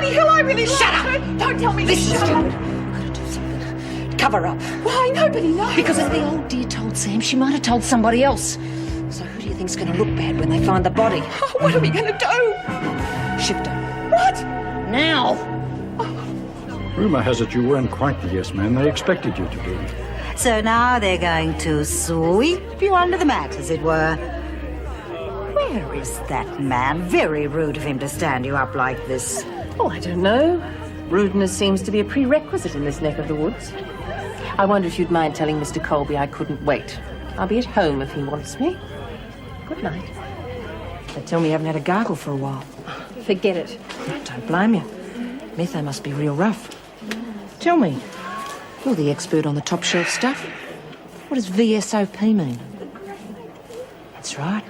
bloody hell, I really Shut like up! her. Don't tell me This to is shut up. stupid. Gotta do something. Cover up. Why? Nobody knows. Because if the old dear told Sam, she might have told somebody else. So who do you think's going to look bad when they find the body? Oh, what are we going to do? Shift her. What? Now! Rumour has it you weren't quite the yes man they expected you to be. So now they're going to sweep you under the mat, as it were. Where is that man? Very rude of him to stand you up like this. Oh, I don't know. Rudeness seems to be a prerequisite in this neck of the woods. I wonder if you'd mind telling Mr. Colby I couldn't wait. I'll be at home if he wants me. Good night. They tell me you haven't had a gargle for a while. Forget it. Don't blame you. Metho must be real rough. Tell me, you're the expert on the top shelf stuff. What does VSOP mean? That's right.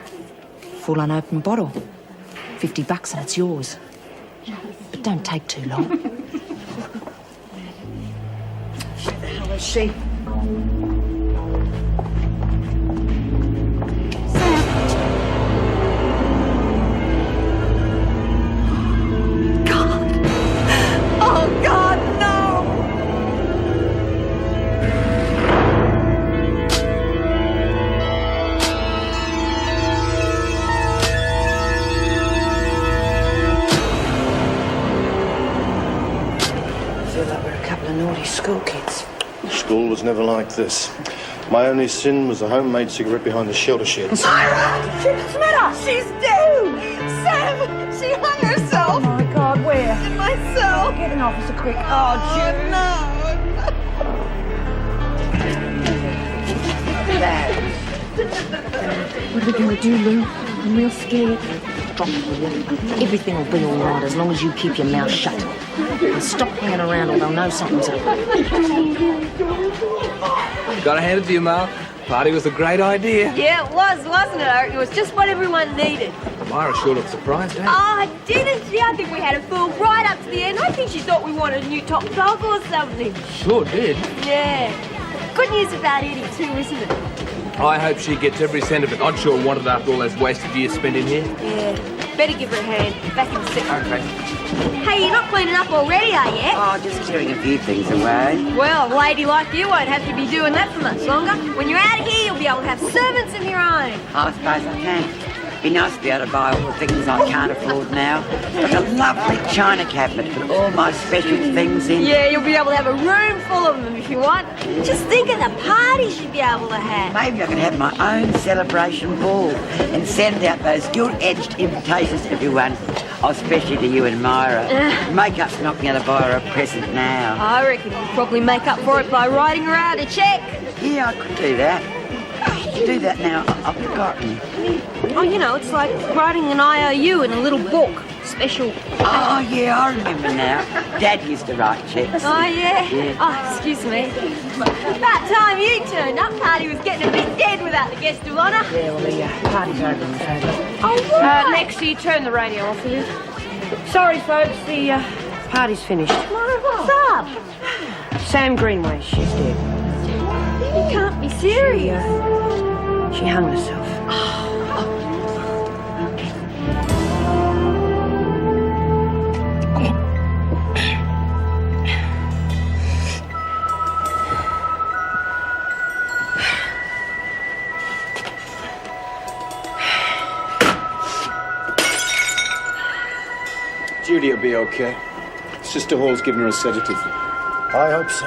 Full unopened bottle. $50 and it's yours. But don't take too long. Where the hell is she? Oh, God, no! I feel like we're a couple of naughty school kids. School was never like this. My only sin was a homemade cigarette behind the shelter shed. Myra! Smita! She's dead! Sam! She hung herself! Oh, my God, where? In my cell! Get an officer quick. Oh, Jim, no! What are we going to do, Lou? I'm real scared. Drop it, will you? Everything will be all right as long as you keep your mouth shut. And stop hanging around or they'll know something's up. Gotta hand it to you, Mal. Party was a great idea. Yeah, it was, wasn't it? It was just what everyone needed. Myra sure looked surprised, eh? Oh, didn't she? I think we had a fool right up to the end. I think she thought we wanted a new top dog or something. Sure did. Yeah. Good news about Eddie, too, isn't it? I hope she gets every cent of it. I'd sure want it after all those wasted years spent in here. Yeah. Better give her a hand. Back in a second. Okay. Hey, you're not cleaning up already, are you? Oh, just clearing a few things away. Well, a lady like you won't have to be doing that for much longer. When you're out of here, you'll be able to have servants of your own. I suppose I can. Be nice to be able to buy all the things I can't afford now. Like a lovely china cabinet with all my special things in. Yeah, you'll be able to have a room full of them if you want. Just think of the parties you'd be able to have. Maybe I can have my own celebration ball and send out those gilt-edged invitations to everyone, especially to you and Myra. Makeup's not going to buy her a present now. I reckon you'd probably make up for it by writing her out a cheque. Yeah, I could do that. I should do that now. I've forgotten. Oh, you know, it's like writing an IOU in a little book. Special. Oh, yeah, I remember now. Dad used to write checks. Oh, yeah? Yeah. Oh, excuse me. About time you turned up. Party was getting a bit dead without the guest of honour. Yeah, well, the party's over, I'm afraid. Oh, right. Lexi, turn the radio off, will you? Sorry, folks, the party's finished. What's up? Sam Greenway, she's dead. You can't be serious. She hung herself. Judy will be okay. Sister Hall's given her a sedative. I hope so.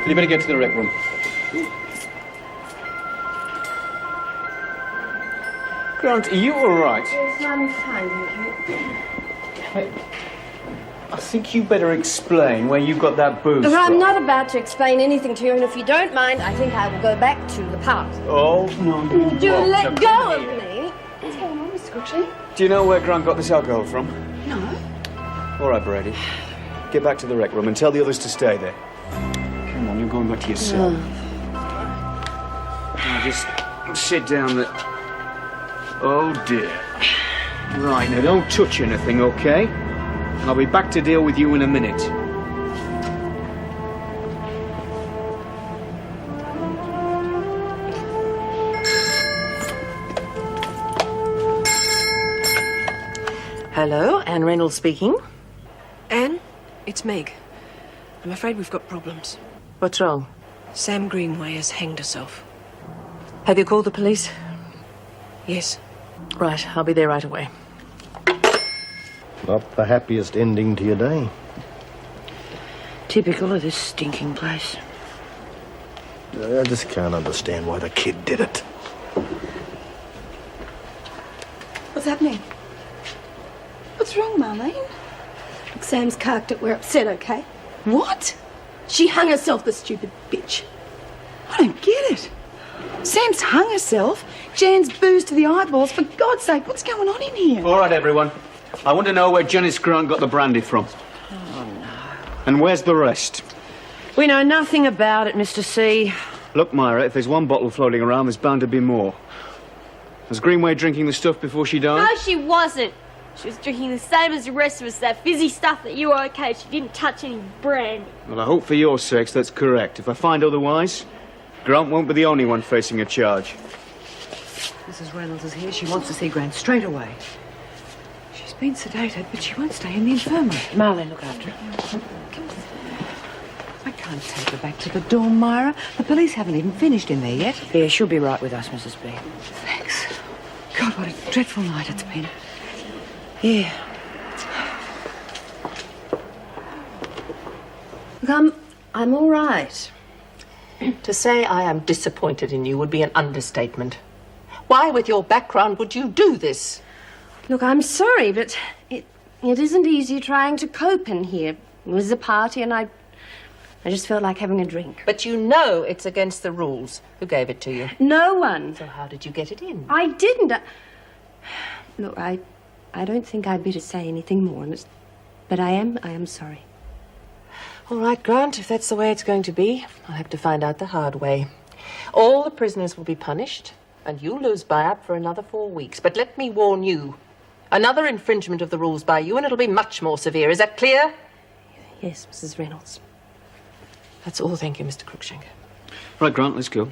You better get to the rec room. Grant, are you all right? Yes, I'm fine, thank you. I think you better explain where you got that booze I'm from. not about to explain anything to you, and if you don't mind, I think I will go back to the pub. Oh, no, you Do won't. let Now, go come of here. me. What's going on, Miss Coochie? Do you know where Grant got this alcohol from? No. All right, Brady. Get back to the rec room and tell the others to stay there. Come on, you're going back to your cell. Now just sit down there. Oh, dear. Right, now don't touch anything, okay? I'll be back to deal with you in a minute. Hello, Anne Reynolds speaking. It's Meg. I'm afraid we've got problems. What's wrong? Sam Greenway has hanged herself. Have you called the police? Yes. Right, I'll be there right away. Not the happiest ending to your day. Typical of this stinking place. I just can't understand why the kid did it. What's happening? What's wrong, Marlene? Look, Sam's carked it. We're upset, okay? What? She hung herself, the stupid bitch. I don't get it. Sam's hung herself. Jan's boozed to the eyeballs. For God's sake, what's going on in here? All right, everyone. I want to know where Janice Grant got the brandy from. Oh, no. And where's the rest? We know nothing about it, Mr. C. Look, Myra, if there's one bottle floating around, there's bound to be more. Was Greenway drinking the stuff before she died? No, she wasn't. She was drinking the same as the rest of us, that fizzy stuff that you were okay. She didn't touch any brandy. Well, I hope for your sakes that's correct. If I find otherwise, Grant won't be the only one facing a charge. Mrs. Reynolds is here. She wants to see Grant straight away. She's been sedated, but she won't stay in the infirmary. Marlene, look after her. I can't take her back to the dorm, Myra. The police haven't even finished in there yet. Yeah, she'll be right with us, Mrs. B. Thanks. God, what a dreadful night it's been. Yeah. Look, I'm all right. To say I am disappointed in you would be an understatement. Why, with your background, would you do this? Look, I'm sorry, but it isn't easy trying to cope in here. It was a party and I just felt like having a drink. But you know it's against the rules. Who gave it to you? No one. So how did you get it in? I didn't. Look, I don't think I'd better say anything more, but I am sorry. All right, Grant, if that's the way it's going to be, I'll have to find out the hard way. All the prisoners will be punished, and you'll lose buy-up for another 4 weeks. But let me warn you, another infringement of the rules by you, and it'll be much more severe. Is that clear? Yes, Mrs. Reynolds. That's all, thank you, Mr. Cruikshank. Right, Grant, let's go.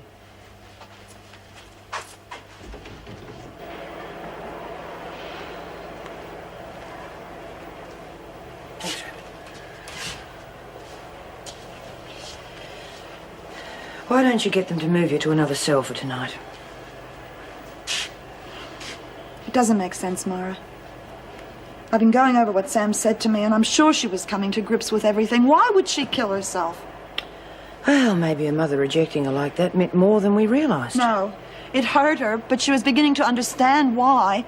Why don't you get them to move you to another cell for tonight? It doesn't make sense, Myra. I've been going over what Sam said to me, and I'm sure she was coming to grips with everything. Why would she kill herself? Well, maybe her mother rejecting her like that meant more than we realised. No, it hurt her, but she was beginning to understand why.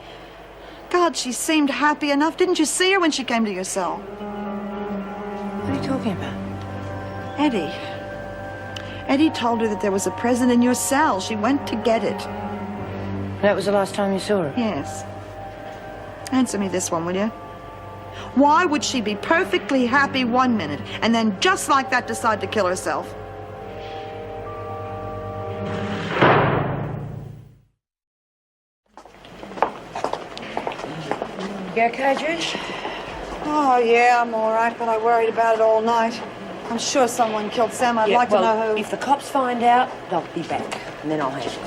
God, she seemed happy enough. Didn't you see her when she came to your cell? What are you talking about? Eddie. Eddie told her that there was a present in your cell. She went to get it. That was the last time you saw her? Yes. Answer me this one, will you? Why would she be perfectly happy 1 minute and then just like that decide to kill herself? You okay, Jude? Oh, yeah, I'm all right, but I worried about it all night. I'm sure someone killed Sam. I'd like to know who. If the cops find out, they'll be back, and then I'll handle it.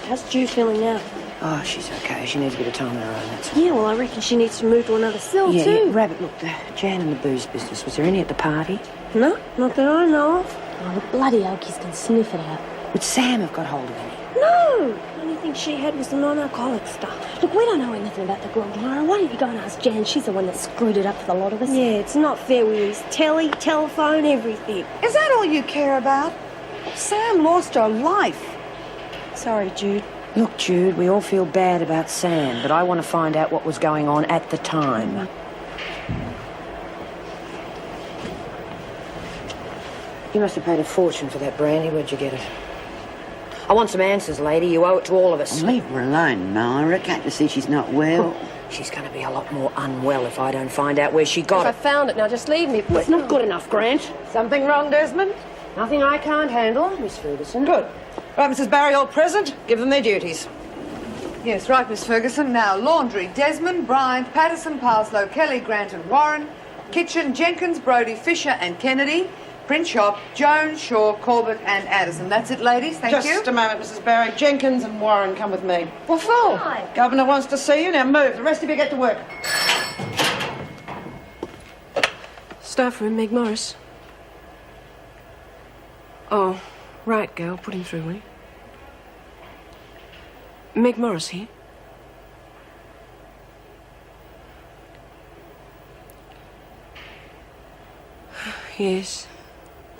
How's Ju feeling now? Oh, she's okay. She needs a bit of time on her own, that's all. Yeah, well, I reckon she needs to move to another cell, Yeah, too. yeah, Rabbit, look, the Jan and the booze business, was there any at the party? No, not that I know of. Oh, the bloody Okies can sniff it out. Would Sam have got hold of any? No! The only thing she had was the non-alcoholic stuff. Look, we don't know anything about the grog, Myra. Why don't you go and ask Jan? She's the one that screwed it up for the lot of us. Yeah, it's not fair. We use telly, telephone, everything. Is that all you care about? Sam lost her life. Sorry, Jude. Look, Jude, we all feel bad about Sam, but I want to find out what was going on at the time. You must have paid a fortune for that brandy. Where'd you get it? I want some answers, lady. You owe it to all of us. Leave her alone, Myra. Can't you see she's not well? She's going to be a lot more unwell if I don't find out where she got I it. found it. Now just leave me. Well, it's not good enough, Grant. Something wrong, Desmond? Nothing I can't handle, Miss Ferguson. Good. Right, Mrs. Barry, all present. Give them their duties. Yes, right, Miss Ferguson. Now, laundry, Desmond, Bryant, Patterson, Parslow, Kelly, Grant and Warren. Kitchen, Jenkins, Brody, Fisher and Kennedy. Print shop, Jones, Shaw, Corbett and Addison. That's it, ladies. Thank you. Just a moment, Mrs. Barry. Jenkins and Warren, come with me. What for? Hi. Governor wants to see you. Now move. The rest of you get to work. stuff from Meg Morris. Oh, right, girl. Put him through, will you? Meg Morris here. Yes.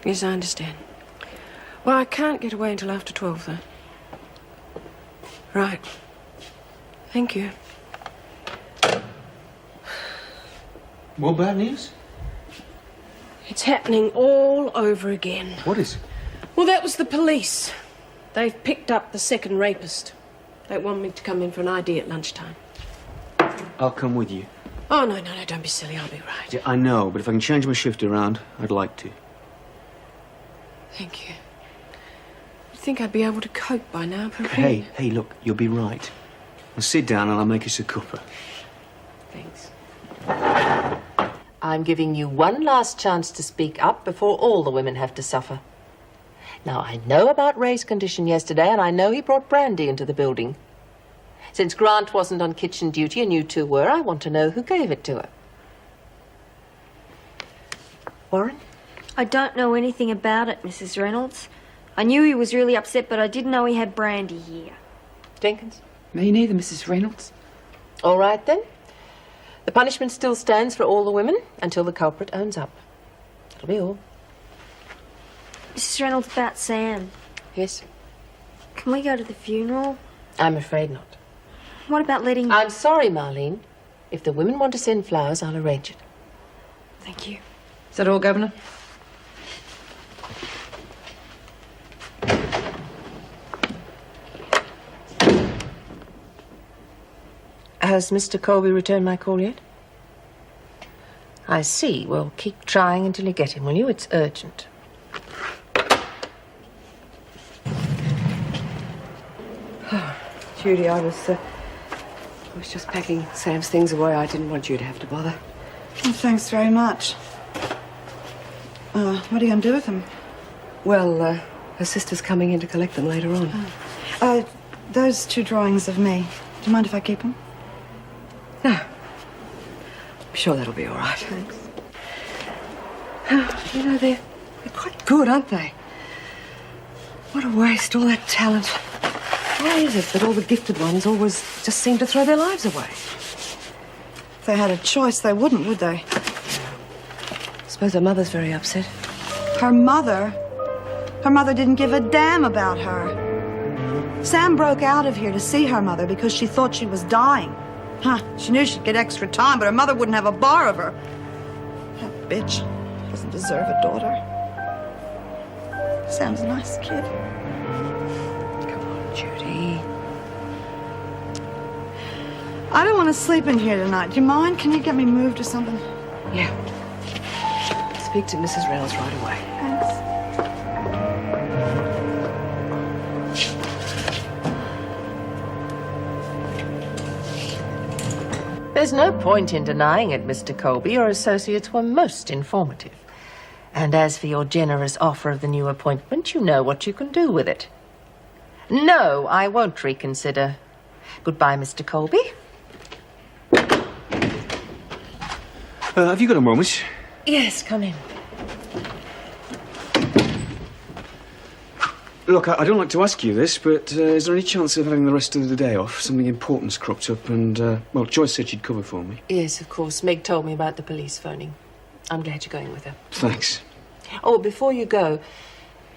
Yes, I understand. Well, I can't get away until after 12, though. Right. Thank you. More bad news? It's happening all over again. What is it? Well, that was the police. They've picked up the second rapist. They want me to come in for an ID at lunchtime. I'll come with you. Oh, no, don't be silly. I'll be right. Yeah, I know, but if I can change my shift around, I'd like to. Thank you. You'd think I'd be able to cope by now, but Hey, look, you'll be right. Now sit down and I'll make us a cuppa. Thanks. I'm giving you one last chance to speak up before all the women have to suffer. Now, I know about Ray's condition yesterday, and I know he brought brandy into the building. Since Grant wasn't on kitchen duty and you two were, I want to know who gave it to her. Warren? I don't know anything about it, Mrs. Reynolds. I knew he was really upset, but I didn't know he had brandy here. Jenkins? Me neither, Mrs. Reynolds. All right, then. The punishment still stands for all the women until the culprit owns up. That'll be all. Mrs. Reynolds, about Sam. Yes? Can we go to the funeral? I'm afraid not. What about letting... I'm sorry, Marlene. If the women want to send flowers, I'll arrange it. Thank you. Is that all, Governor? Has Mr. Colby returned my call yet? I see. Well, keep trying until you get him, will you? It's urgent. Judy, I was just packing Sam's things away. I didn't want you to have to bother. Oh, thanks very much. What are you going to do with them? Well, her sister's coming in to collect them later on. Those 2 drawings of me. Do you mind if I keep them? No. I'm sure that'll be all right. Thanks. You know, they're quite good, aren't they? What a waste, all that talent. Why is it that all the gifted ones always just seem to throw their lives away? If they had a choice, they wouldn't, would they? Suppose her mother's very upset. Her mother? Her mother didn't give a damn about her. Sam broke out of here to see her mother because she thought she was dying. She knew she'd get extra time, but her mother wouldn't have a bar of her. That bitch doesn't deserve a daughter. Sam's a nice kid. Come on, Judy. I don't want to sleep in here tonight. Do you mind? Can you get me moved or something? Yeah. Speak to Mrs. Reynolds right away. Thanks. There's no point in denying it, Mr. Colby. Your associates were most informative. And as for your generous offer of the new appointment, you know what you can do with it. No, I won't reconsider. Goodbye, Mr. Colby. Have you got a moment? Yes, come in. Look, I don't like to ask you this, but is there any chance of having the rest of the day off? Something important's cropped up and, well, Joyce said she'd cover for me. Yes, of course. Meg told me about the police phoning. I'm glad you're going with her. Thanks. Oh, before you go,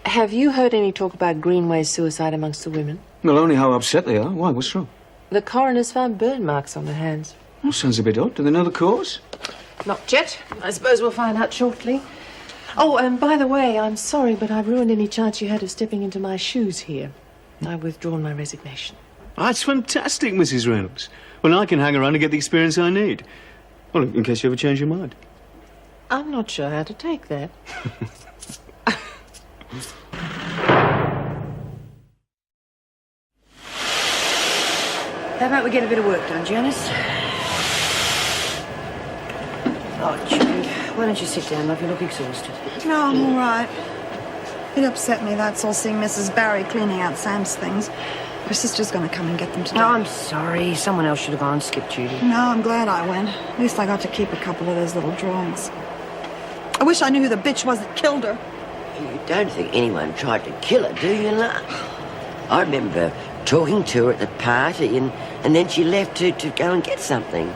have you heard any talk about Greenway's suicide amongst the women? Well, only how upset they are. Why? What's wrong? The coroner's found burn marks on their hands. Well, sounds a bit odd. Do they know the cause? Not yet. I suppose we'll find out shortly. Oh, and by the way, I'm sorry, but I've ruined any chance you had of stepping into my shoes here. I've withdrawn my resignation. That's fantastic, Mrs. Reynolds. Well, I can hang around and get the experience I need. Well, in case you ever change your mind. I'm not sure how to take that. How about we get a bit of work done, Janice? Oh, Judy, why don't you sit down, love? You look exhausted. No, I'm all right. It upset me, that's all, seeing Mrs. Barry cleaning out Sam's things. Her sister's going to come and get them today. No, I'm sorry. Someone else should have gone and skipped Judy. No, I'm glad I went. At least I got to keep a couple of those little drawings. I wish I knew who the bitch was that killed her. You don't think anyone tried to kill her, do you, love? I remember talking to her at the party, and then she left to go and get something.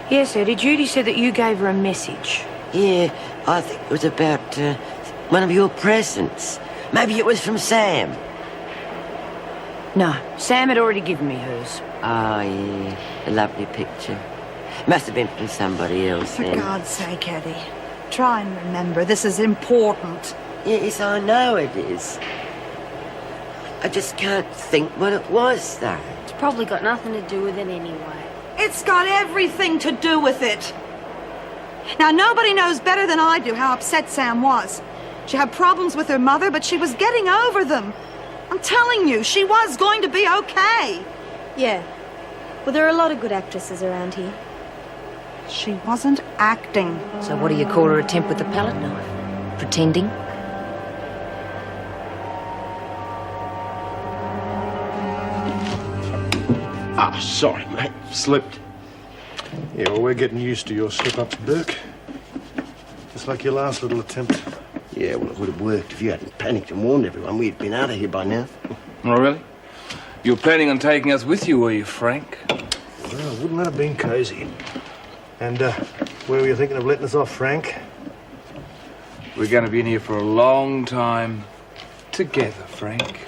Yes, Eddie. Judy said that you gave her a message. Yeah, I think it was about one of your presents. Maybe it was from Sam. No, Sam had already given me hers. Oh, yeah, a lovely picture. Must have been from somebody else, For then. God's sake, Eddie. Try and remember. This is important. Yes, I know it is. I just can't think what it was, though. It's probably got nothing to do with it anyway. It's got everything to do with it. Now, nobody knows better than I do how upset Sam was. She had problems with her mother, but she was getting over them. I'm telling you, she was going to be okay. Yeah. Well, there are a lot of good actresses around here. She wasn't acting. So what do you call her attempt with the palette knife? Pretending? Ah, sorry, mate. Slipped. Yeah, well, we're getting used to your slip-ups, Burke. Just like your last little attempt. Yeah, well, it would have worked if you hadn't panicked and warned everyone. We'd been out of here by now. Oh, really? You were planning on taking us with you, were you, Frank? Well, wouldn't that have been cosy? And, where were you thinking of letting us off, Frank? We're going to be in here for a long time together, Frank.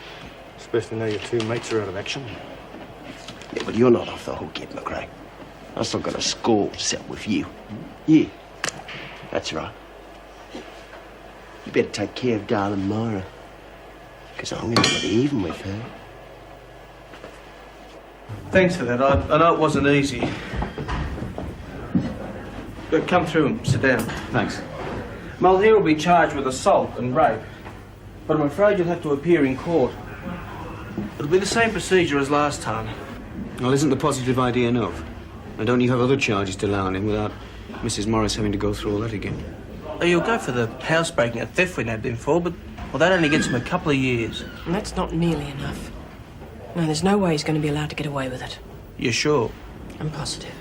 Especially now your two mates are out of action. Yeah, but you're not off the hook yet, McRae. I've still got a score set with you. Yeah, that's right. You better take care of darling Myra, because I'm going to get even with her. Thanks for that. I know it wasn't easy. But come through and sit down. Thanks. Mulheer will be charged with assault and rape, but I'm afraid you'll have to appear in court. It'll be the same procedure as last time. Well, isn't the positive idea enough? And don't you have other charges to lay on him without Mrs. Morris having to go through all that again? Oh, you'll go for the housebreaking and theft we nabbed him for, but well, that only gets him a couple of years. And that's not nearly enough. No, there's no way he's going to be allowed to get away with it. You're sure? I'm positive.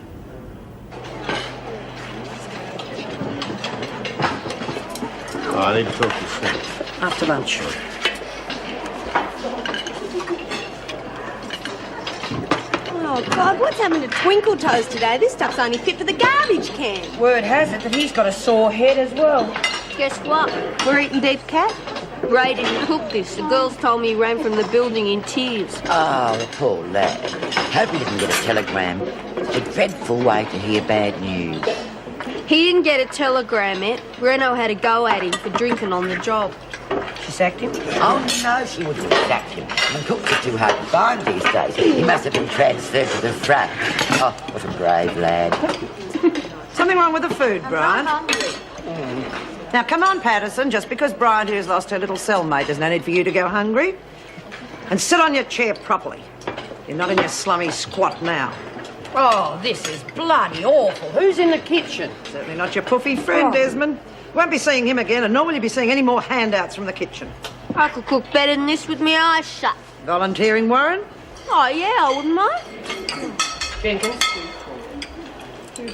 Oh, I need to talk to you soon. After lunch. Oh, God, what's happened to Twinkle Toes today? This stuff's only fit for the garbage can. Word has it that he's got a sore head as well. Guess what? We're eating deep cat. Ray didn't cook this. The girls told me he ran from the building in tears. Oh, the poor lad. Hope he didn't get a telegram. It's a dreadful way to hear bad news. He didn't get a telegram yet. Reno had a go at him for drinking on the job. She sacked him? Oh, no, she wouldn't have sacked him. I mean, cooks are too hard to find these days. He must have been transferred to the front. Oh, what a brave lad. Something wrong with the food, Brian? Now, come on, Patterson. Just because Brian here's lost her little cellmate, there's no need for you to go hungry. And sit on your chair properly. You're not in your slummy squat now. Oh, this is bloody awful. Who's in the kitchen? Certainly not your puffy friend, Desmond. Won't be seeing him again, and nor will you be seeing any more handouts from the kitchen. I could cook better than this with my eyes shut. Volunteering, Warren? Oh, yeah, I wouldn't mind. Jenkins?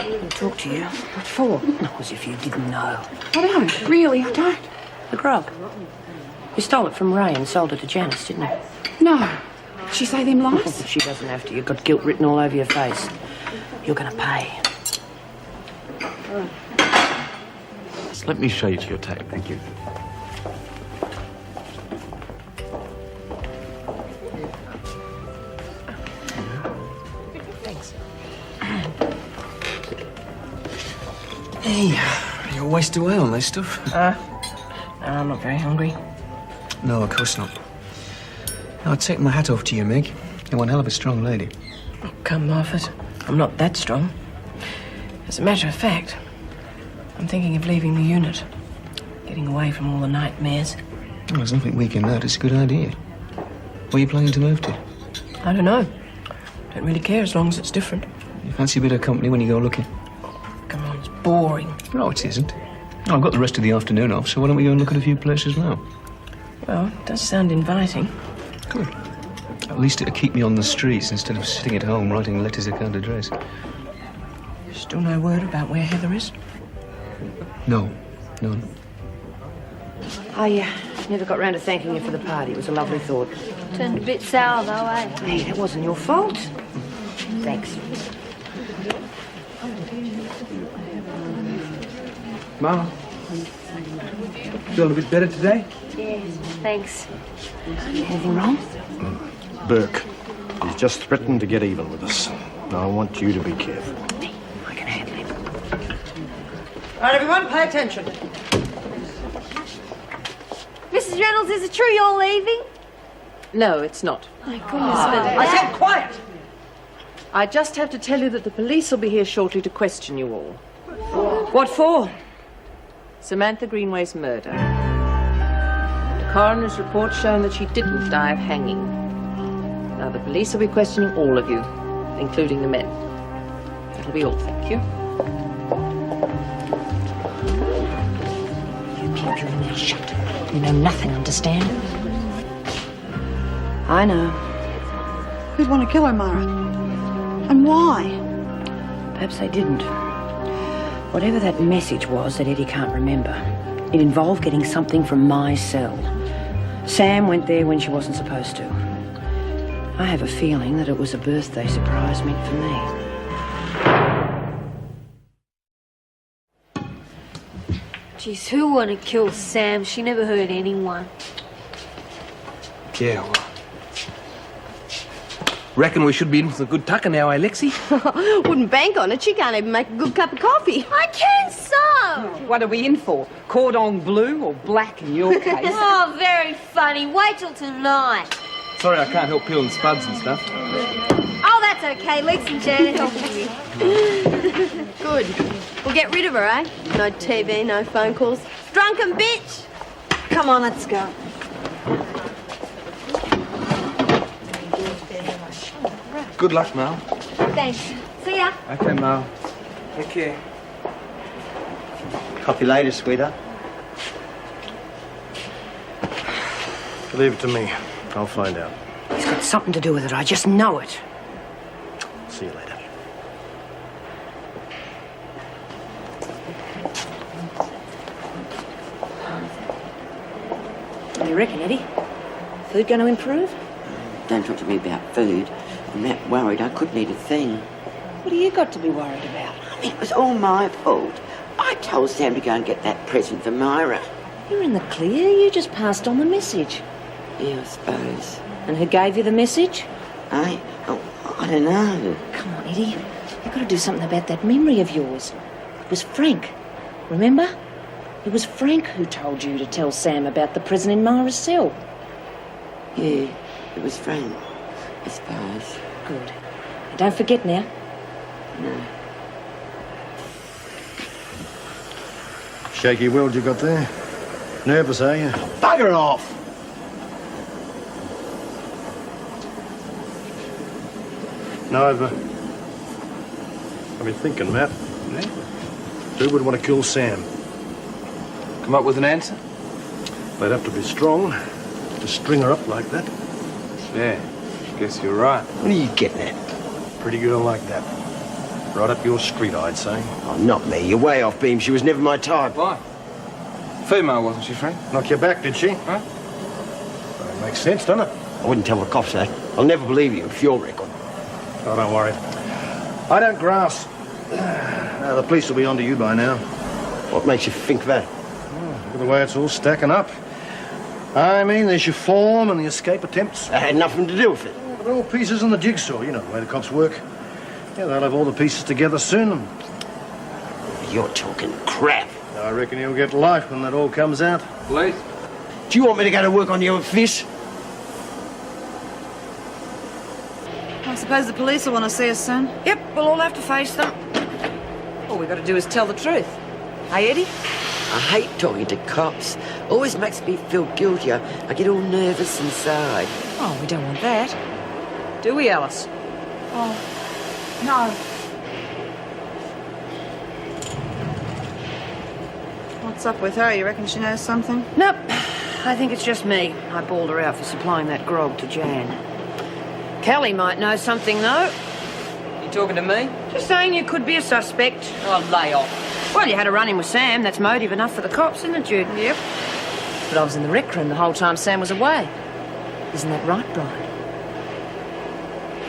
I'll talk to you. What for? Not as if you didn't know. I don't. Really, I don't. The grog. You stole it from Ray and sold it to Janice, didn't you? No. Did she say them lies? She doesn't have to. You've got guilt written all over your face. You're going to pay. Let me show you to your table. Thank you. Thanks. Hey, you're wasted away on this stuff. No, I'm not very hungry. No, of course not. I'd take my hat off to you, Meg. You're one hell of a strong lady. Oh, come, Moffat. I'm not that strong. As a matter of fact, I'm thinking of leaving the unit. Getting away from all the nightmares. Well, there's nothing weak in that. It's a good idea. Where are you planning to move to? I don't know. Don't really care as long as it's different. You fancy a bit of company when you go looking? Come on, it's boring. No, it isn't. I've got the rest of the afternoon off, so why don't we go and look at a few places now? Well, it does sound inviting. Good. At least it'll keep me on the streets instead of sitting at home writing letters I can't address. Still no word about where Heather is? No. None. I never got round to thanking you for the party. It was a lovely thought. Turned a bit sour, though, eh? Hey, that wasn't your fault. Thanks. Ma, feel a bit better today? Yeah, thanks. Anything wrong? Burke. He's just threatened to get even with us. Now, I want you to be careful. I can handle him. All right, everyone, pay attention. Mrs. Reynolds, is it true you're leaving? No, it's not. My goodness, but I said quiet. I just have to tell you that the police will be here shortly to question you all. What for? Samantha Greenway's murder. The coroner's report shown that she didn't die of hanging. Now, the police will be questioning all of you, including the men. That'll be all, thank you. You keep your mouth shut. You know nothing, understand? I know. Who'd want to kill her, Mara? And why? Perhaps they didn't. Whatever that message was that Eddie can't remember, it involved getting something from my cell. Sam went there when she wasn't supposed to. I have a feeling that it was a birthday surprise meant for me. Geez, who want to kill Sam? She never hurt anyone. Yeah, well. Reckon we should be in for a good tucker now, eh, Lexi? Wouldn't bank on it. She can't even make a good cup of coffee. I can so. What are we in for? Cordon bleu or black in your case? Oh, very funny. Wait till tonight. Sorry I can't help peeling spuds and stuff. Oh, that's okay. Lex and Janet helping you. Good. We'll get rid of her, eh? No TV, no phone calls. Drunken bitch! Come on, let's go. Good luck, Mal. Thanks. See ya. Okay, Mal. Take care. Copy later, sweetheart. Leave it to me. I'll find out. It's got something to do with it. I just know it. See you later. What do you reckon, Eddie? Food going to improve? Don't talk to me about food. I'm that worried I couldn't eat a thing. What do you got to be worried about? I mean, it was all my fault. I told Sam to go and get that present for Myra. You're in the clear. You just passed on the message. Yeah, I suppose. And who gave you the message? I don't know. Come on, Eddie. You've got to do something about that memory of yours. It was Frank. Remember? It was Frank who told you to tell Sam about the prison in Myra's cell. Yeah, it was Frank, I suppose. Good. And don't forget now. No. Shaky world you got there. Nervous, are you? Bugger off! No, I've been thinking, Matt. Who would want to kill Sam? Come up with an answer? They'd have to be strong to string her up like that. Yeah, guess you're right. What are you getting at? Pretty girl like that. Right up your street, I'd say. Oh, not me. You're way off beam. She was never my type. Why? Female, wasn't she, Frank? Knock you back, did she? Huh? That makes sense, doesn't it? I wouldn't tell the cops that. I'll never believe you if you're record. Oh, don't worry. I don't grass. The police will be onto you by now. What makes you think that? Look at the way it's all stacking up. I mean, there's your form and the escape attempts. That had nothing to do with it. They're all pieces in the jigsaw. You know the way the cops work. Yeah, they'll have all the pieces together soon. You're talking crap. I reckon you'll get life when that all comes out. Police? Do you want me to go to work on you with this? I suppose the police will want to see us soon. Yep, we'll all have to face them. All we've got to do is tell the truth. Hey, Eddie? I hate talking to cops. Always makes me feel guilty. I get all nervous inside. Oh, we don't want that. Do we, Alice? Oh, no. What's up with her? You reckon she knows something? Nope. I think it's just me. I bawled her out for supplying that grog to Jan. Kelly might know something, though. You talking to me? Just saying you could be a suspect. Oh, lay off. Well, you had a run-in with Sam. That's motive enough for the cops, isn't it, Jude? Yep. But I was in the rec room the whole time Sam was away. Isn't that right, Brian?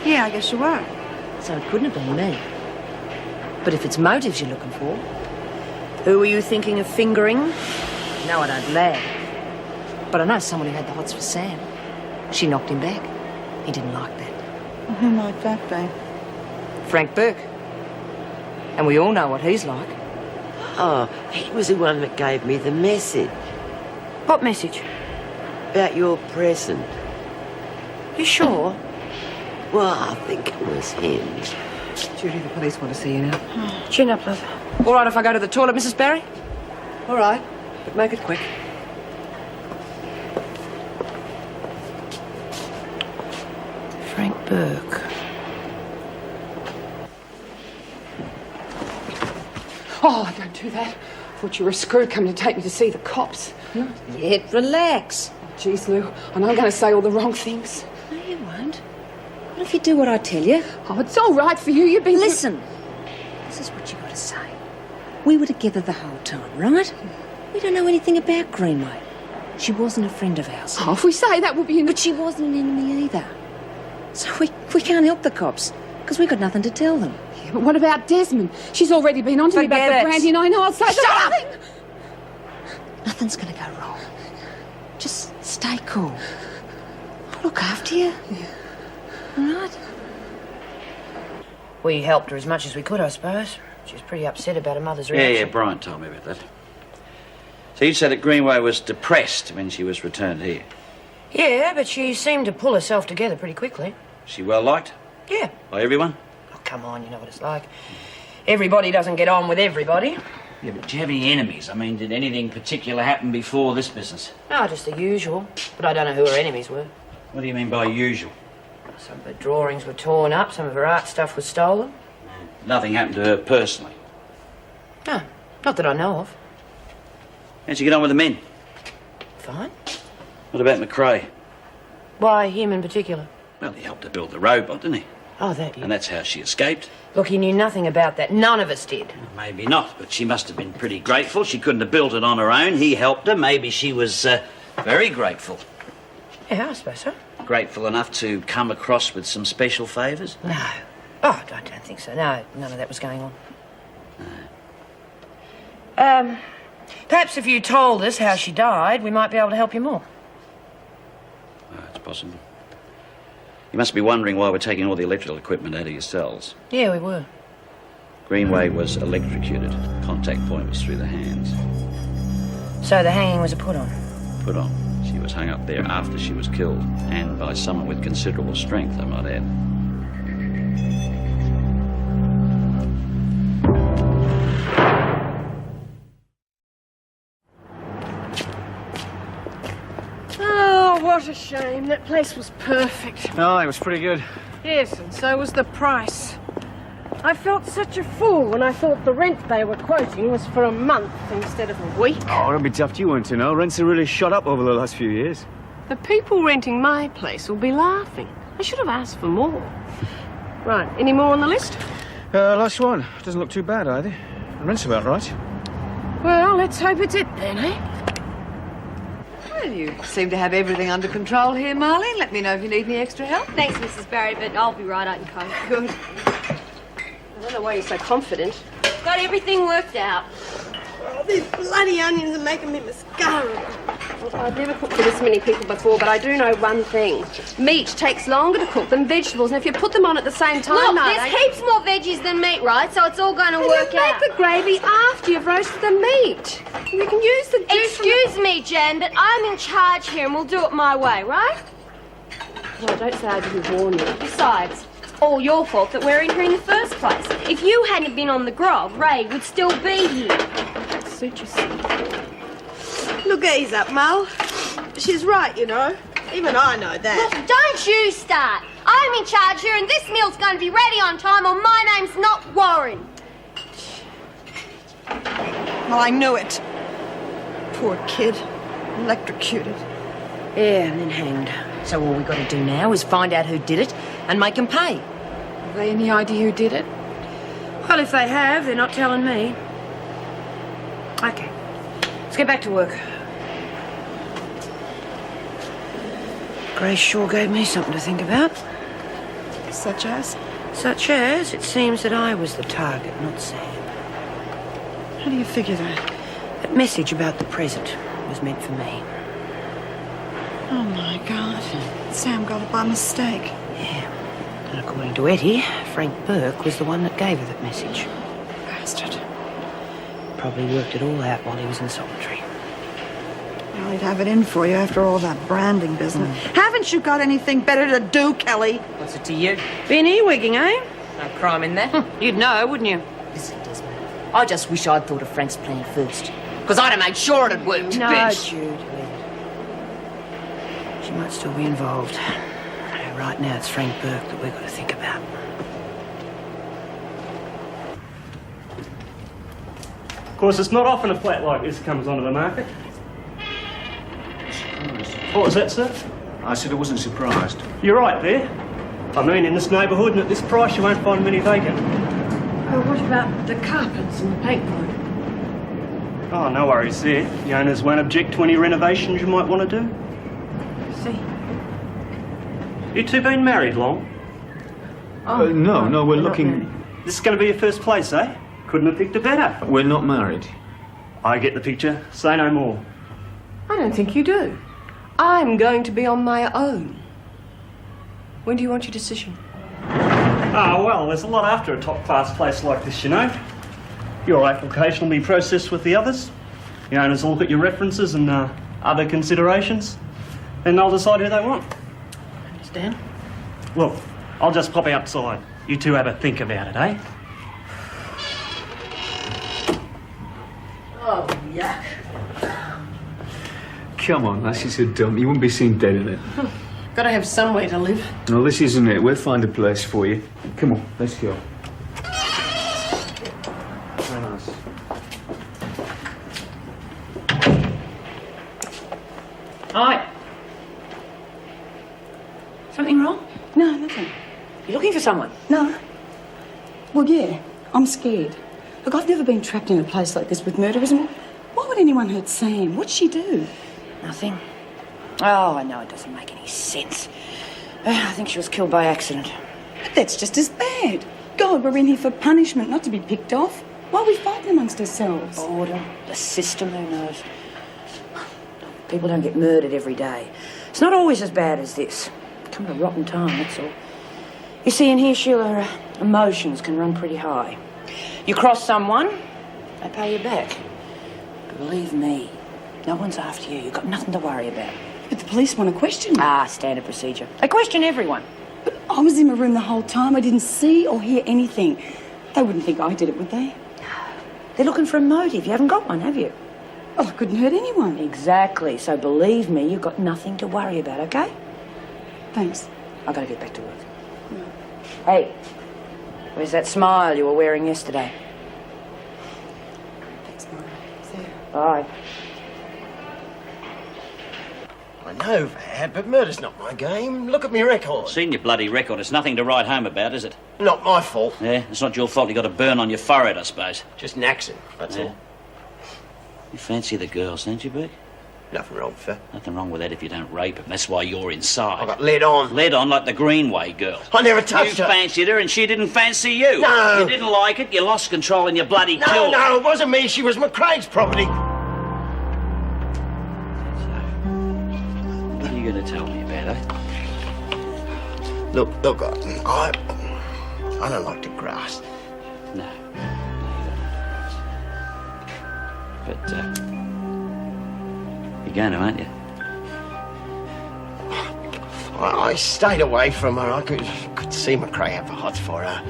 Yeah, I guess you were. So it couldn't have been me. But if it's motives you're looking for... Who were you thinking of fingering? No, I don't lag. But I know someone who had the hots for Sam. She knocked him back. He didn't like that. Well, who might that be? Frank Burke. And we all know what he's like. Oh, he was the one that gave me the message. What message? About your present. You sure? Well, I think it was him. Judy, the police want to see you now. Chin up, love. All right if I go to the toilet, Mrs. Barry? All right. But make it quick. Frank Burke. Oh, don't do that. Thought you were a screw coming to take me to see the cops. Not yet. Relax. Jeez, Lou, and I'm going to say all the wrong things. No, you won't. What if you do what I tell you? Oh, it's all right for you. You've been... Listen. This is what you got to say. We were together the whole time, right? We don't know anything about Greenway. She wasn't a friend of ours. Oh, if we say that, we'll be in... But she wasn't an enemy either. So we can't help the cops, because we got nothing to tell them. Yeah, but what about Desmond? She's already been on to me about Forget the it. brandy, and I know I'll say Shut up! thing. Nothing's going to go wrong. Just stay cool. I'll look after you. Yeah. All right? We helped her as much as we could, I suppose. She was pretty upset about her mother's reaction. Yeah, Brian told me about that. So you said that Greenway was depressed when she was returned here. Yeah, but she seemed to pull herself together pretty quickly. She well liked? Yeah. By everyone? Oh, come on, you know what it's like. Everybody doesn't get on with everybody. Yeah, but do you have any enemies? I mean, did anything particular happen before this business? No, just the usual. But I don't know who her enemies were. What do you mean by usual? Some of her drawings were torn up, some of her art stuff was stolen. Nothing happened to her personally. No, not that I know of. How'd you get on with the men? Fine. What about McRae? Why him in particular? Well, he helped her build the robot, didn't he? Oh, that. And that's how she escaped. Look, he knew nothing about that. None of us did. Maybe not, but she must have been pretty grateful. She couldn't have built it on her own. He helped her. Maybe she was very grateful. Yeah, I suppose so. Grateful enough to come across with some special favours? No. Oh, I don't think so. No, none of that was going on. No. Perhaps if you told us how she died, we might be able to help you more. It's possible. You must be wondering why we're taking all the electrical equipment out of your cells. Yeah, we were. Greenway was electrocuted. Contact point was through the hands. So the hanging was a put-on? Put on. She was hung up there after she was killed, and by someone with considerable strength, I might add. Oh, what a shame. That place was perfect. No, it was pretty good. Yes, and so was the price. I felt such a fool when I thought the rent they were quoting was for a month instead of a week. Oh, don't be daft you weren't to know. Rents have really shot up over the last few years. The people renting my place will be laughing. I should have asked for more. Right, any more on the list? Last one. Doesn't look too bad either. The rent's about right. Well, let's hope it's it then, eh? Well, you seem to have everything under control here, Marlene. Let me know if you need any extra help. Thanks, Mrs. Barry, but I'll be right out in coat. Good. I don't know why you're so confident. Got everything worked out. Oh, these bloody onions are making me mascara. Well, I've never cooked for this many people before, but I do know one thing. Meat takes longer to cook than vegetables, and if you put them on at the same time... Look, no, there's heaps more veggies than meat, right? So it's all going to work out. Make the gravy after you've roasted the meat. You can use the juice... Excuse me, Jen, but I'm in charge here, and we'll do it my way, right? Well, don't say I didn't warn you. Besides, it's all your fault that we're in here in the first place. If you hadn't been on the grog, Ray would still be here. Suit yourself. Look, ease up, Mal. She's right, you know. Even I know that. Look, don't you start. I'm in charge here, and this meal's going to be ready on time, or my name's not Warren. Well, I knew it. Poor kid. Electrocuted. Yeah, and then hanged. So all we got to do now is find out who did it and make them pay. Have they any idea who did it? Well, if they have, they're not telling me. Okay. Let's get back to work. Grace sure gave me something to think about. Such as? Such as, it seems that I was the target, not Sam. How do you figure that? That message about the present was meant for me. Oh, my God. Sam got it by mistake. Yeah. And according to Etty, Frank Burke was the one that gave her that message. Bastard. Probably worked it all out while he was in solitary. Well, he'd have it in for you after all that branding business. Haven't you got anything better to do, Kelly? What's it to you? Been earwigging, eh? No crime in that. You'd know, wouldn't you? Listen, Desmond, I just wish I'd thought of Frank's plan first. Because I'd have made sure it had worked. No, bitch. Jude, leave it. She might still be involved. Right now, it's Frank Burke that we've got to think about. Of course, it's not often a flat like this comes onto the market. What was that, sir? I said I wasn't surprised. You're right there. I mean, in this neighbourhood and at this price, you won't find many vacant. Oh, what about the carpets and the paintboard? Oh, no worries there. The owners won't object to any renovations you might want to do. See? You two been married long? No, we're looking... This is going to be your first place, eh? Couldn't have picked a better. We're not married. I get the picture. Say no more. I don't think you do. I'm going to be on my own. When do you want your decision? Ah, well, there's a lot after a top-class place like this, you know. Your application will be processed with the others. The owners will look at your references and other considerations. Then they'll decide who they want. Understand? Look, I'll just pop outside. You two have a think about it, eh? Oh, yuck. Come on, lass, you're so dumb. You wouldn't be seen dead in it. Gotta have some way to live. No, this isn't it. We'll find a place for you. Come on, let's go. Very nice. Hi. Something wrong? No, nothing. You looking for someone? No. Well, yeah, I'm scared. Look, I've never been trapped in a place like this with murderers. And why would anyone hurt Sam? What'd she do? Nothing. Oh, I know it doesn't make any sense. I think she was killed by accident. But that's just as bad. God, we're in here for punishment, not to be picked off. Why are we fighting amongst ourselves? Boredom, the system, who knows? People don't get murdered every day. It's not always as bad as this. Come at a rotten time, that's all. You see, in here, Sheila, emotions can run pretty high. You cross someone, they pay you back. Believe me, no one's after you. You've got nothing to worry about. But the police want to question me. Ah, standard procedure. They question everyone. But I was in my room the whole time. I didn't see or hear anything. They wouldn't think I did it, would they? They're looking for a motive. You haven't got one, have you? Well, I couldn't hurt anyone. Exactly. So believe me, you've got nothing to worry about, okay? Thanks. I've got to get back to work. Hey, where's that smile you were wearing yesterday? Thanks, Mara. See you. Bye. I know that, but murder's not my game. Look at me record. Seen your bloody record. It's nothing to write home about, is it? Not my fault. Yeah, it's not your fault you got a burn on your forehead, I suppose. Just an accident, that's all. You fancy the girls, don't you, Burke? Nothing wrong with her. Nothing wrong with that if you don't rape them. That's why you're inside. I got led on. Led on like the Greenway girl. I never touched You her. fancied her and she didn't fancy you. No. You didn't like it, you lost control and you bloody No, killed her. no, it wasn't me. She was McCraig's property. What are you going to tell me about her? Look, I don't like to grass. No. But, you're going to, aren't you? I stayed away from her. I could see McCrae have a hot for her.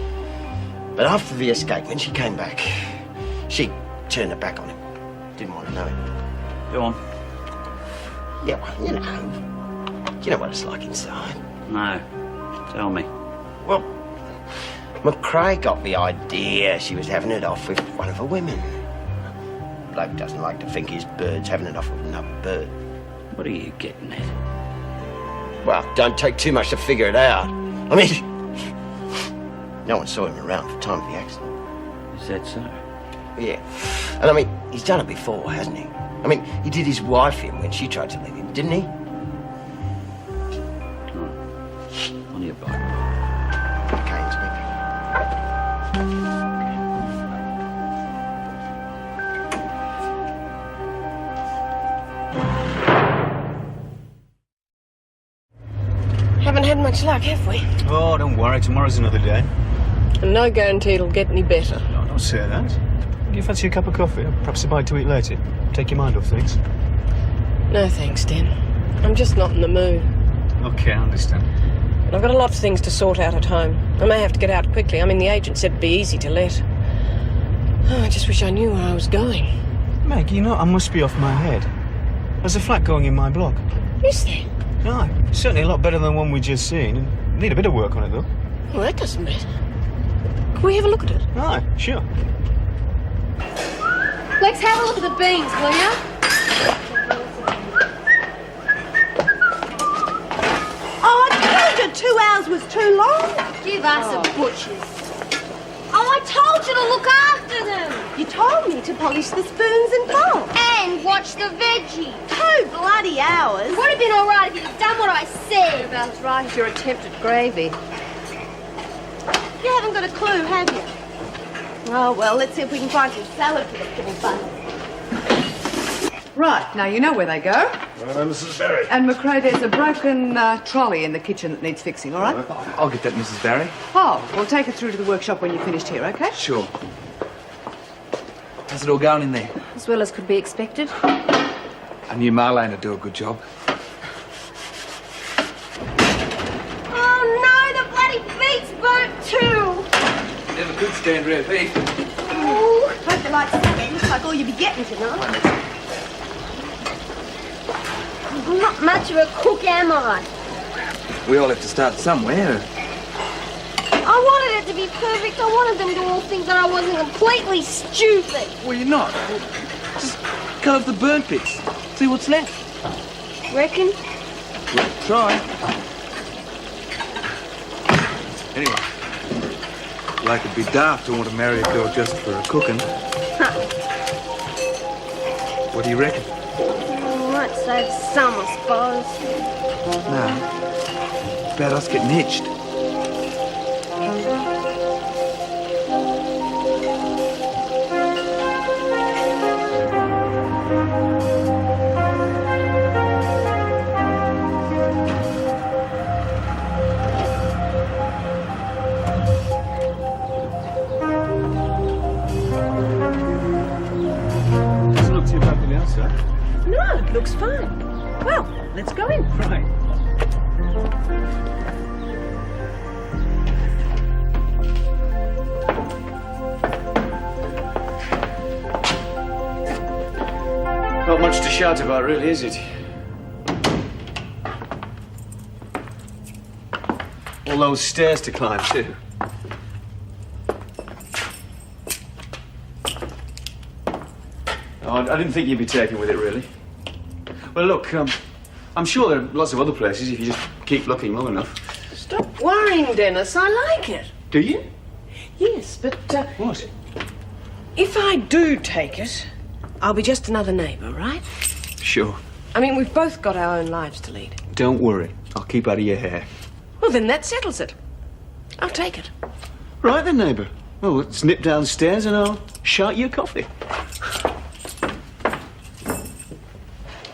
But after the escape, when she came back, she turned her back on him. Didn't want to know him. Go on. Yeah, well, you know what it's like inside. No. Tell me. Well, McCrae got the idea she was having it off with one of her women. Bloke doesn't like to think his bird's having it off with another bird. What are you getting at? Well, don't take too much to figure it out. I mean, no one saw him around for the time of the accident. Is that so? Yeah. And I mean, he's done it before, hasn't he? I mean, he did his wife in when she tried to leave him, didn't he? On your bike. Okay, Inspector. Haven't had much luck, have we? Oh, don't worry. Tomorrow's another day. And no guarantee it'll get any better. No, don't say that. Do you fancy a cup of coffee? Or perhaps a bite to eat later? Take your mind off things. No thanks, Den. I'm just not in the mood. Okay, I understand. I've got a lot of things to sort out at home. I may have to get out quickly. I mean, the agent said it'd be easy to let. Oh, I just wish I knew where I was going. Meg, you know I must be off my head. There's a flat going in my block. Is there? Aye, certainly a lot better than the one we just seen. And need a bit of work on it, though. Well, that doesn't matter. Can we have a look at it? Aye, sure. Lex, have a look at the beans, will ya? Oh, I told you 2 hours was too long. Give us a butcher's. Oh, I told you to look after them. You told me to polish the spoons and bowls. And watch the veggies. 2 bloody hours. It would have been all right if you'd done what I said. About as right as your attempt at gravy. You haven't got a clue, have you? Oh, well, let's see if we can find some salad for the poor bun. Right, now you know where they go. Well, Mrs. Berry. And McRae, there's a broken trolley in the kitchen that needs fixing, all right? I'll get that, Mrs. Barry. Oh, we'll take it through to the workshop when you're finished here, okay? Sure. How's it all going in there? As well as could be expected. I knew Marlene would do a good job. Oh no, the bloody beet's burnt too. Never could stand rare beef. Oh, hope you like salad. Looks like all you'll be getting tonight. I'm not much of a cook, am I? We all have to start somewhere. I wanted it to be perfect. I wanted them to all think that I wasn't completely stupid. Well, you're not. Just cut off the burnt bits. See what's left. Reckon? We'll try. Anyway, like it'd be daft to want to marry a girl just for her cooking. What do you reckon? Might save some, I suppose. No. It's about us getting hitched. Doesn't look too bad from the outside. No, it looks fine. Well, let's go in. Right. Not much to shout about, really, is it? All those stairs to climb, too. Oh, I didn't think you'd be taken with it, really. Well, look, I'm sure there are lots of other places if you just keep looking long enough. Stop worrying, Dennis. I like it. Do you? Yes, but What? if I do take it, I'll be just another neighbour, right? Sure. I mean, we've both got our own lives to lead. Don't worry. I'll keep out of your hair. Well, then that settles it. I'll take it. Right then, neighbour. Well, let's nip downstairs and I'll shout you a coffee.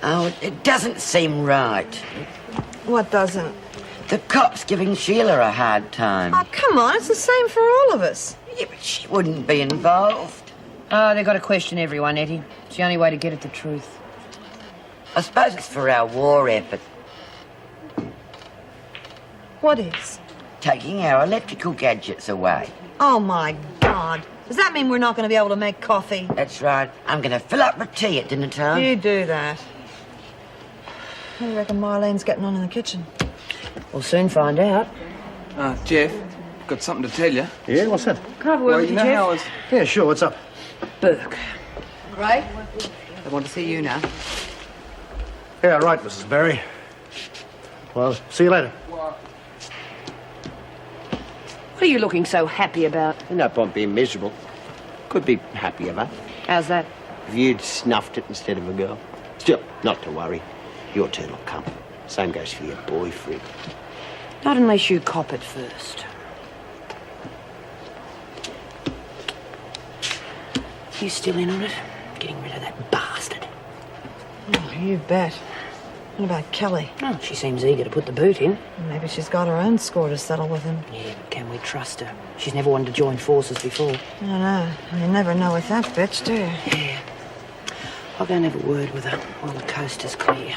Oh, it doesn't seem right. What doesn't? The cop's giving Sheila a hard time. Oh, come on, it's the same for all of us. Yeah, but she wouldn't be involved. Oh, they've got to question everyone, Eddie. It's the only way to get at the truth. I suppose it's for our war effort, What is? taking our electrical gadgets away. Oh, my God. Does that mean we're not going to be able to make coffee? That's right. I'm going to fill up with tea at dinner time. You do that. How do you reckon Marlene's getting on in the kitchen? We'll soon find out. Jeff, got something to tell you. Yeah, what's that? Can I have a word Well, with you you, know Jeff? how it's... Yeah, sure, what's up? Burke. Ray, I want to see you now. Yeah, right, Mrs. Berry. Well, see you later. What are you looking so happy about? No point being miserable. Could be happier, but How's that? if you'd snuffed it instead of a girl. Still, not to worry. Your turn will come. Same goes for your boyfriend. Not unless you cop it first. You still in on it? Getting rid of that bastard. Oh, you bet. What about Kelly? Oh, she seems eager to put the boot in. Maybe she's got her own score to settle with him. Yeah, but can we trust her? She's never wanted to join forces before. I know. You never know with that bitch, do you? Yeah. I'll go and have a word with her while the coast is clear.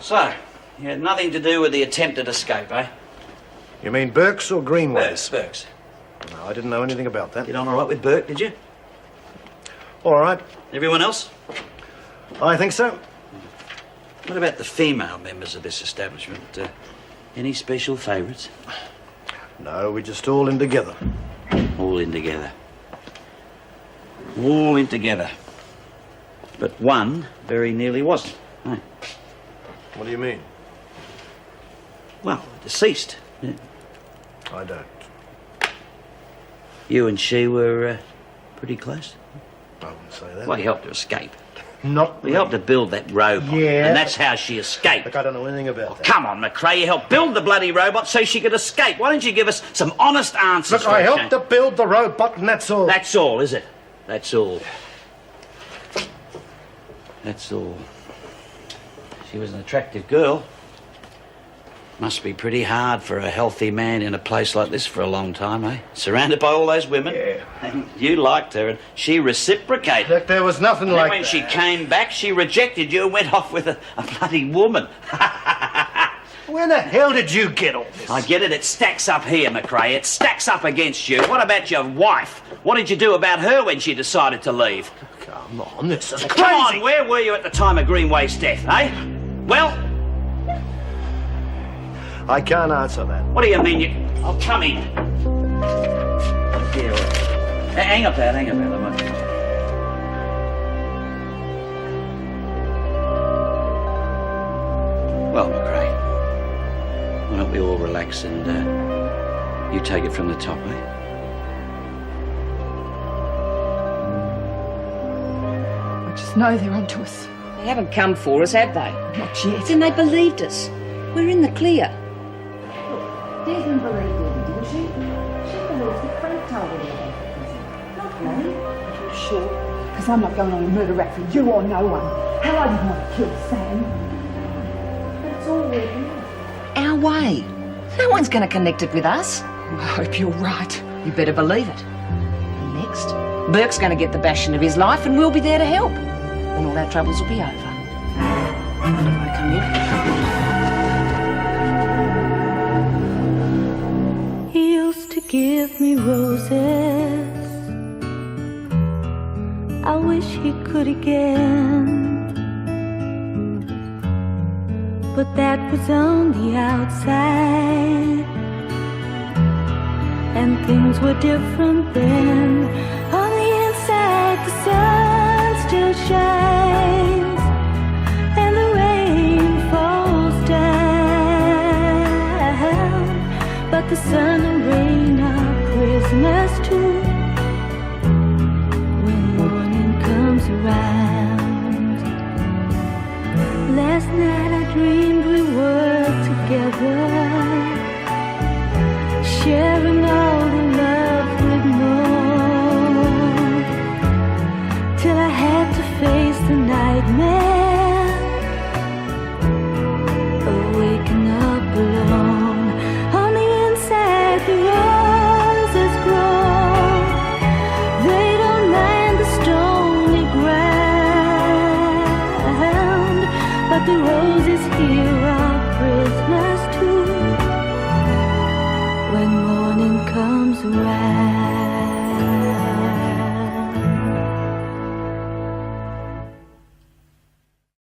So, you had nothing to do with the attempted escape, eh? You mean Burke's or Greenways? Burke's. No, I didn't know anything about that. Get on all right with Burke, did you? All right. Everyone else? I think so. What about the female members of this establishment? Any special favourites? No, we're just all in together. All in together. All in together. But one very nearly wasn't. Eh? What do you mean? Well, deceased. Yeah. I don't. You and she were pretty close. I wouldn't say that. Well, you helped her escape. Not We helped her build that robot. Yeah. And that's how she escaped. Look, I don't know anything about that. Come on, McRae, you helped build the bloody robot so she could escape. Why don't you give us some honest answers? Look, I helped to build the robot, and that's all. That's all, is it? That's all. That's all. She was an attractive girl. Must be pretty hard for a healthy man in a place like this for a long time, eh? Surrounded by all those women. Yeah. And you liked her, and she reciprocated. Look, there was nothing And like then when that. she came back, she rejected you and went off with a bloody woman. Where the hell did you get all this? I get it. It stacks up here, McRae. It stacks up against you. What about your wife? What did you do about her when she decided to leave? Come on, this is Come on, where were you at the time of Greenway's death, eh? Well, I can't answer that. what do you mean you... Oh, come in. Oh, dear. Hang up there, I won't. Well, McRae, why don't we all relax and you take it from the top, eh? I just know they're onto us. They haven't come for us, have they? Not yet. Then they believed us. We're in the clear. Desmond believed me, didn't she? She believes that Frank told her about the prison. Not me. Are you sure? Because I'm not going on a murder rap for you or no one. Hell, I didn't want to kill Sam. But it's all working out. Our way. No one's going to connect it with us. I hope you're right. You better believe it. And next, Burke's going to get the bashing of his life and we'll be there to help. Then all our troubles will be over. Mind if I come in? He used to give me roses. I wish he could again. But that was on the outside, and things were different then. On the inside, the sun still shines, and the rain falls down. But the sun and rain are prisoners too when morning comes around. Last night I dreamed we were together, sharing all the love we'd known, till I had to face the nightmare of waking up alone. On the inside the roses grow, they don't mind the stony ground, but the roses here are prisoners too when morning comes around.